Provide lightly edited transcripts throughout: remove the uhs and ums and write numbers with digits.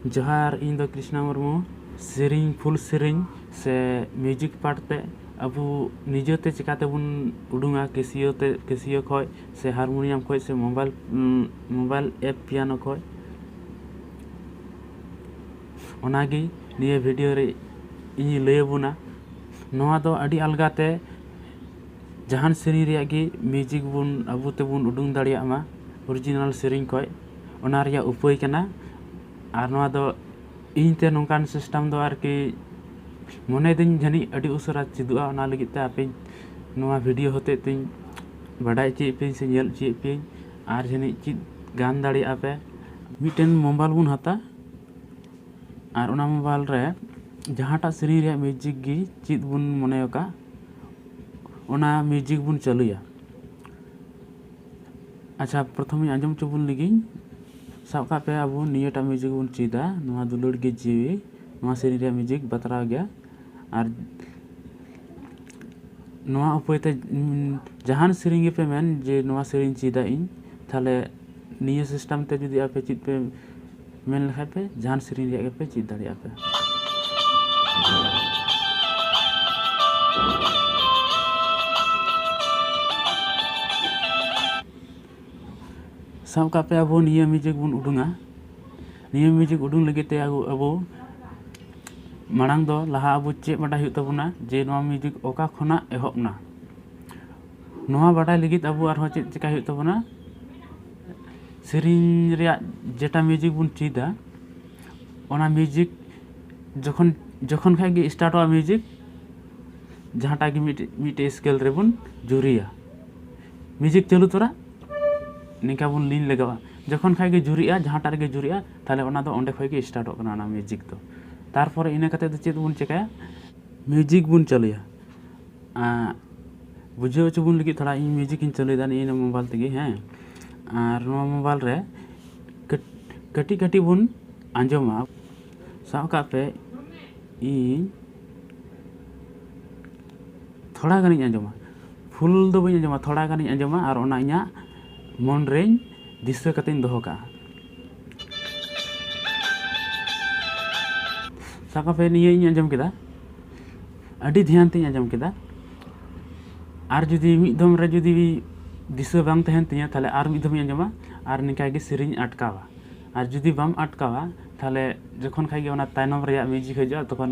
जोहार इन दो कृष्णा मुर्मू सेरिंग फुल सेरिंग से म्यूजिक पार्ट ते अबू निजेते चिकाते बुन उडुंगा केसियो खोय से हारमोनियम खोय से मोबाइल ऐप पियानो खोय ओनागी निये वीडियो रे इनी लयबुना नोआ दो अडी अलगाते जहान सेरिंग रिया गी म्यूजिक बुन अबू ते बुन उडुंग दाड़िया मा ओरिजिनल सेरिंग खोय ओना रिया उपाय कना और नोआ दो इनते नोंकान सिस्टम दो आरकी मने दिन जनी अडी उसरा चिदुआ ओना लगिते आपे नोआ वीडियो होते तिन बडाय ची पे से नेल ची पे आर जनी चिद गान दाड़ी आपे मिटेन मोबाइल बुन हता और ओना मोबाइल रे जहाटा सेरिंग रे म्यूजिक गी चिद बुन मने का ओना म्यूजिक बुन चलुया। अच्छा प्रथम आंजम चुबुन लगी सब का पे अब नियटा म्यूजिक बुन चीदा नोआ दुलड़ के जीवी नोआ सेरिंग रे म्यूजिक बतरा गया और नोआ उपायते जहान सेरिंग पे मेन जे नोआ सेरिंग चीदा इन थाले निये सिस्टम ते जुदी आपे चित पे मेन लखा पे जहान सेरिंग रे पे चित दाड़ी आपे सब का पे अब निये म्यूजिक बुन उडुंगा निये म्यूजिक उडुंग लगे ते अब मांग दो लहा अब चे बाडा तबना जे नोआ म्यूजिक ओका खना एहबना नोआ बाडा लगे अब आर चे चिका तबना सेरिंग रे जेटा म्यूजिक बुन चीदा ओना म्यूजिक जखन जखन खाय गे स्टार्ट आ म्यूजिक जहाटा गे मिटे स्केल रे बुन जुरिया म्यूजिक चालू तोरा निका बुन लीन लगावा जखन खाय गे जुरिया जहाटा रे गे जुरिया ताले ओना दो ओंडे खय गे स्टार्ट ओकना ना म्यूजिक तो तारपर इना कते दो चेद बुन चिकाया म्यूजिक बुन चलुया बुझे च बुन लगी थोड़ा in music in चलुदा in mobile तगे हैं और नो मोबाइल रे कटी कटी बुन आंजमा साव का पे इन थोड़ा गानी आंजमा फुल दो बई आंजमा थोड़ा गानी आंजमा और ओना इना मन रे दिशा कते दोहो का साका पे निये इन आंजम केदा अडी ध्यान ते आंजम केदा आर जुदी मिद दम रे जुदी दिशा बांग तहन तिया थाले आर मिद दम आंजमा आर निका गे सेरिंग अटकावा आर जुदी बाम अटकावा थाले जखन खाय गे ओना तायनम रे म्यूजिक हजवा तखन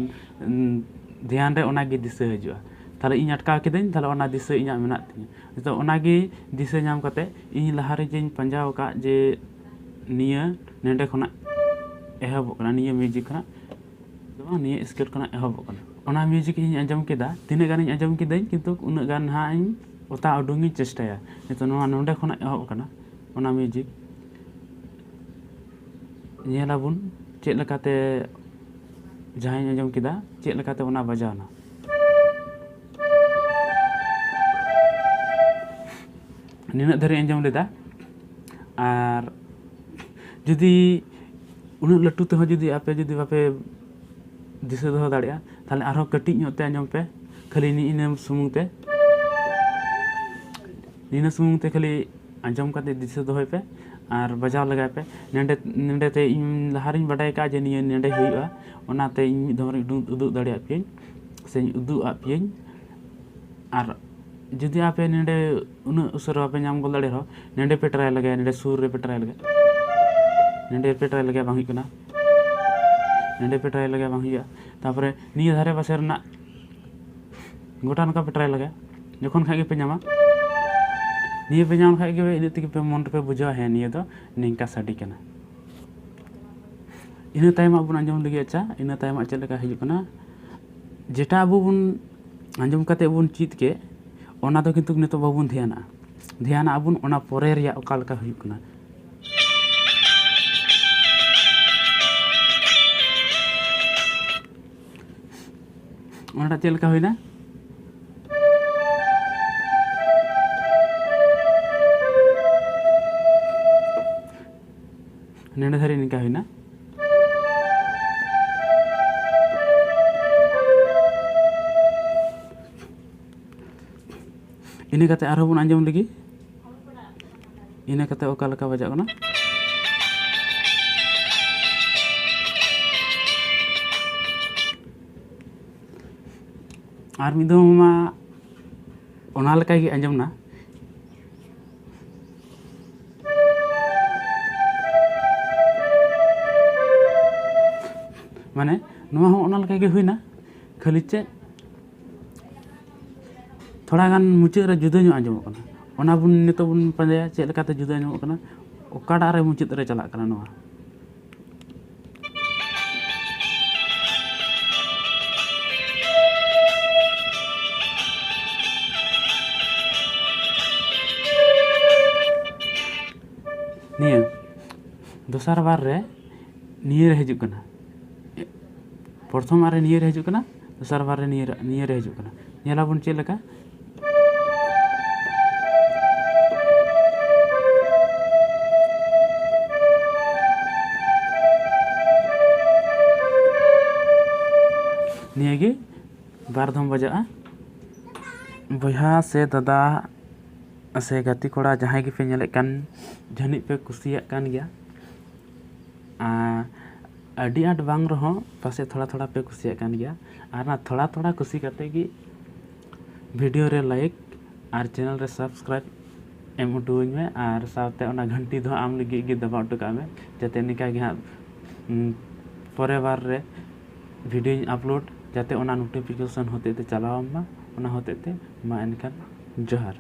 ध्यान रे ओना गे दिशा हजवा थाले इन अटका केदेन थाले ओना दिशा इना मेना तिया तो ओना गे दिशा नाम कते इन लहारे जेन पंजाव का जे निया नेंडे खना एहब कना निया म्यूजिक खना निये स्केल कना एहब कना ओना म्यूजिक इन आंजम केदा तिने गान इन आंजम केदाई किंतु उना गान हा इन ओता उडुंगी चेष्टाया नितो नोआ नोंडे खना एहब कना ओना म्यूजिक नेलाबुन चेद लकाते जहां आंजम केदा चेद लकाते ओना बजावना निना धरे आंजम लेदा और जुदी उना लट्टू ते जुदी आपे जुदी बापे दिशा दो दाड़िया थाले आरो कटी ᱧᱚᱜ आंजम पे खाली इन सुमुंग ते नीना सुमुंग ते खाली आंजम काते दिशा दोय पे और बजाव लगाय पे नेंडे ते इन लहारिन बडाय का जे निये नेंडे हुइआ ओनाते इन मिद दम रे उदुग दाड़िया पे से उदुग आ पे और जुदी आपे नेंडे उन उसर आपे नाम गोल दाड़े रो नेंडे पे ट्राई लगाय नेंडे सुर रे पे ट्राई लगाय नेंडे पे ट्राई लगाय बांगी कना नेंडे पे ट्राई लगे बांग हुआ तापरे निये धारे पासे रना गोटा नका पे ट्राई लगे जखन खाय गे पे नामा निये पे नाम खाय गे इन तक पे मन पे बुझा है निये दो निंका साडी कना इन तायम अब आंजम लगे अच्छा इन तायम चेद लगा हिजु कना जेटा अब बुन आंजम कते बुन चित के ओना दो किंतु नितो बाबुन ध्यान अबुन ओना परे रिया ओका लका हुयु कना ओना चेद लका हुइना नेंडे धारे निका हुइना इन कते आरो बुन आंजम लगी इन कते ओका लका बजाग कना ᱟᱨ ᱢᱤᱫ ᱫᱷᱟᱣ ᱢᱟ ᱚᱱᱟ ᱞᱮᱠᱟ ᱜᱮ ᱟᱸᱡᱚᱢ ᱱᱟ ᱢᱟᱱᱮ ᱱᱚᱣᱟ ᱦᱚᱸ ᱚᱱᱟ ᱞᱮᱠᱟ ᱜᱮ ᱦᱩᱭᱱᱟ ᱠᱷᱟᱹᱞᱤ ᱪᱮᱫ थोड़ा गान मुचाद रे जुदा ᱧᱚᱜ ᱟᱸᱡᱚᱢᱚᱜ ᱠᱟᱱᱟ ᱚᱱᱟ ᱵᱚᱱ ᱱᱤᱛᱚᱜ ᱵᱚᱱ ᱯᱟᱸᱡᱟᱭᱟ ᱪᱮᱫ ᱞᱮᱠᱟᱛᱮ ᱡᱩᱫᱟᱹ ᱟᱸᱡᱚᱢᱚᱜ ᱠᱟᱱᱟ ᱚᱠᱟᱴᱟᱜ ᱨᱮ ᱢᱩᱪᱟᱹᱫ ᱨᱮ ᱪᱟᱞᱟᱜ ᱠᱟᱱᱟ ᱱᱚᱣᱟ निया दोसार बार रे निये रे हिजुग कना प्रथम बार रे निये रे हिजुग कना दोसार बार रे निये रे हिजुग कना नेला बन चेद लेका निये गे बार धम बजाआ बया से दादा से गाती कोड़ा जहाँ के पे नेले कान जहनी पे कुसिया कान गया अड़ी आट बांग रहो पासे थोड़ा थोड़ा पे कुसिया कान गया और ना थोड़ा थोड़ा कुसी करते कि वीडियो रे लाइक और चैनल रे सब्सक्राइब एम उटुइन में और साथ ओना घंटी दो आम लगी गे दबा उटका में जाते निका गे हाँ परे बार रे वीडियो अपलोड जाते ओना नोटिफिकेशन होते ते चलावा मा ओना होते ते मा इनका जोहार।